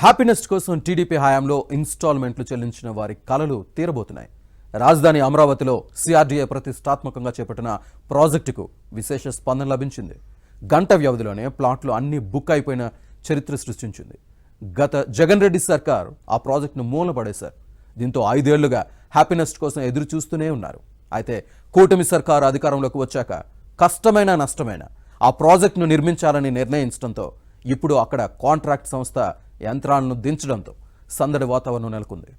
Happiness కోసం TDP హయాంలో ఇన్స్టాల్మెంట్లు చెల్లించిన వారి కలలు తీరబోతున్నాయి. రాజధాని అమరావతిలో సిఆర్డీఏ ప్రతిష్టాత్మకంగా చేపట్టిన ప్రాజెక్టుకు విశేష స్పందన లభించింది. గంట వ్యవధిలోనే ప్లాట్లు అన్ని బుక్ అయిపోయిన చరిత్ర సృష్టించింది. గత జగన్ రెడ్డి సర్కార్ ఆ ప్రాజెక్టును మూలపడేశారు. దీంతో 5 ఏళ్లుగా హ్యాపీనెస్ కోసం ఎదురు చూస్తూనే ఉన్నారు. అయితే కూటమి సర్కారు అధికారంలోకి వచ్చాక కష్టమైన నష్టమైన ఆ ప్రాజెక్టును నిర్మించాలని నిర్ణయించడంతో ఇప్పుడు అక్కడ కాంట్రాక్ట్ సంస్థ యంత్రాలను దించడంతో సందడి వాతావరణం నెలకొంది.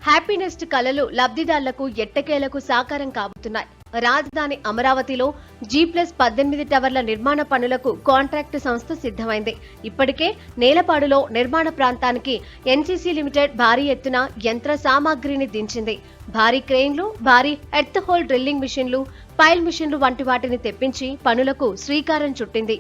హ్యాపీనెస్ట్ కలలు లబ్ధిదారులకు ఎట్టకేలకు సాకారం కాబోతున్నాయి. రాజధాని అమరావతిలో G+18 టవర్ల నిర్మాణ పనులకు కాంట్రాక్టు సంస్థ సిద్ధమైంది. ఇప్పటికే నేలపాడులో నిర్మాణ ప్రాంతానికి ఎన్సీసీ లిమిటెడ్ భారీ ఎత్తున యంత్ర సామాగ్రిని దించింది. భారీ క్రెయిన్లు, భారీ ఎర్త్ హోల్ డ్రిల్లింగ్ మిషన్లు, పైల్ మిషన్లు వంటి వాటిని తెప్పించి పనులకు శ్రీకారం చుట్టింది.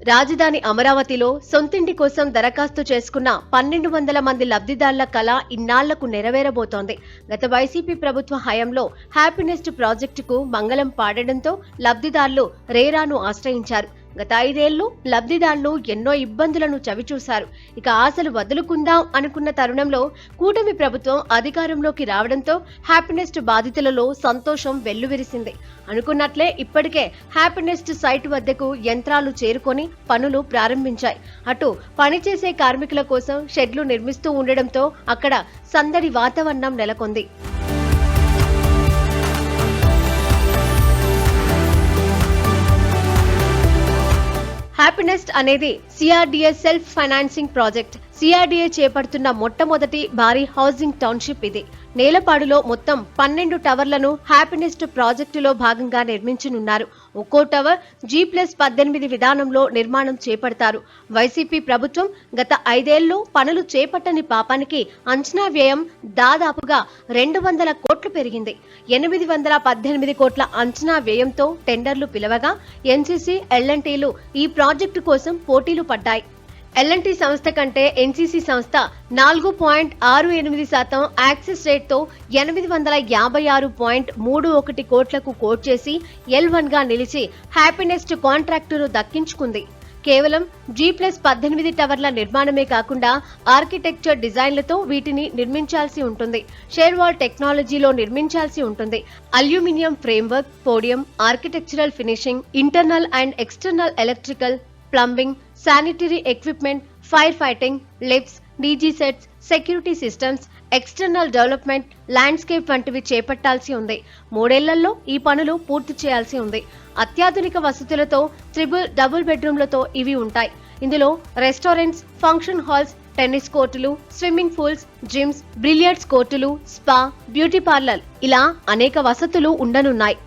రాజధాని అమరావతిలో సొంతింటి కోసం దరఖాస్తు చేసుకున్న 1200 మంది లబ్ధిదారుల కళ ఇన్నాళ్లకు నెరవేరబోతోంది. గత వైసీపీ ప్రభుత్వ హయాంలో హ్యాపీనెస్ట్ ప్రాజెక్టుకు మంగళం పాడడంతో లబ్ధిదారులు రేరాను ఆశ్రయించారు. గత 5 ఏళ్లు లబ్ధిదారులు ఎన్నో ఇబ్బందులను చవిచూశారు. ఇక ఆశలు వదులుకుందాం అనుకున్న తరుణంలో కూటమి ప్రభుత్వం అధికారంలోకి రావడంతో హ్యాపీనెస్ట్ బాధితులలో సంతోషం వెల్లువిరిసింది. అనుకున్నట్లే ఇప్పటికే హ్యాపీనెస్ట్ సైట్ వద్దకు యంత్రాలు చేరుకొని పనులు ప్రారంభించాయి. అటు పనిచేసే కార్మికుల కోసం షెడ్లు నిర్మిస్తూ ఉండడంతో అక్కడ సందడి వాతావరణం నెలకొంది. హ్యాపీనెస్ట్ అనేది CRDA self financing project. CRDA చేపడుతున్న మొట్టమొదటి భారీ హౌసింగ్ టౌన్షిప్ ఇది. నేలపాడులో మొత్తం 12 టవర్లను హ్యాపీనెస్ట్ ప్రాజెక్టులో భాగంగా నిర్మించనున్నారు. ఒక్కో టవర్ G+18 విధానంలో నిర్మాణం చేపడతారు. వైసీపీ ప్రభుత్వం గత 5 ఏళ్లు పనులు చేపట్టని పాపానికి అంచనా వ్యయం దాదాపుగా 200 కోట్లు పెరిగింది. 818 కోట్ల అంచనా వ్యయంతో టెండర్లు పిలవగా ఎన్సీసీ, ఎల్ఎన్టీలు ఈ ప్రాజెక్టు కోసం పోటీలు పడ్డాయి. ఎల్ఎన్టీ సంస్థ కంటే ఎన్సీసీ సంస్థ 4.68% యాక్సెస్ రేట్తో 856.31 కోట్లకు కోట్ చేసి L1గా నిలిచి హ్యాపీనెస్ట్ కాంట్రాక్టును దక్కించుకుంది. కేవలం G+18 టవర్ల నిర్మాణమే కాకుండా ఆర్కిటెక్చర్ డిజైన్లతో వీటిని నిర్మించాల్సి ఉంటుంది. షేర్ వాల్ టెక్నాలజీలో నిర్మించాల్సి ఉంటుంది. Aluminium framework, podium, architectural finishing, internal and external electrical, plumbing, sanitary equipment, fire fighting, lifts, DG sets, security systems, external development, landscape వంటివి చేపట్టాల్సి ఉంది. 3 ఏళ్లలో ఈ పనులు పూర్తి చేయాల్సి ఉంది. అత్యాధునిక వసతులతో డబుల్ బెడ్రూమ్లతో ఇవి ఉంటాయి. ఇందులో రెస్టారెంట్స్, ఫంక్షన్ హాల్స్, టెన్నిస్ కోర్టులు, స్విమ్మింగ్ పూల్స్, జిమ్స్, బిలియర్డ్స్ కోర్టులు, స్పా, బ్యూటీ పార్లర్ ఇలా అనేక వసతులు ఉండనున్నాయి.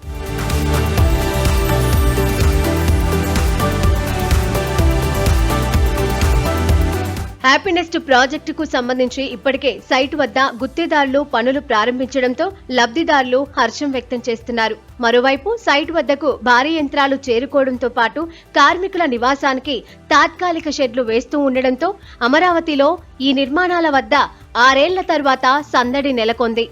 హ్యాపీనెస్ట్ ప్రాజెక్టుకు సంబంధించి ఇప్పటికే సైట్ వద్ద గుత్తేదారులు పనులు ప్రారంభించడంతో లబ్ధిదారులు హర్షం వ్యక్తం చేస్తున్నారు. మరోవైపు సైట్ వద్దకు భారీ యంత్రాలు చేరుకోవడంతో పాటు కార్మికుల నివాసానికి తాత్కాలిక షెడ్లు వేస్తూ ఉండడంతో అమరావతిలో ఈ నిర్మాణాల వద్ద 6 ఏళ్ల తర్వాత సందడి నెలకొంది.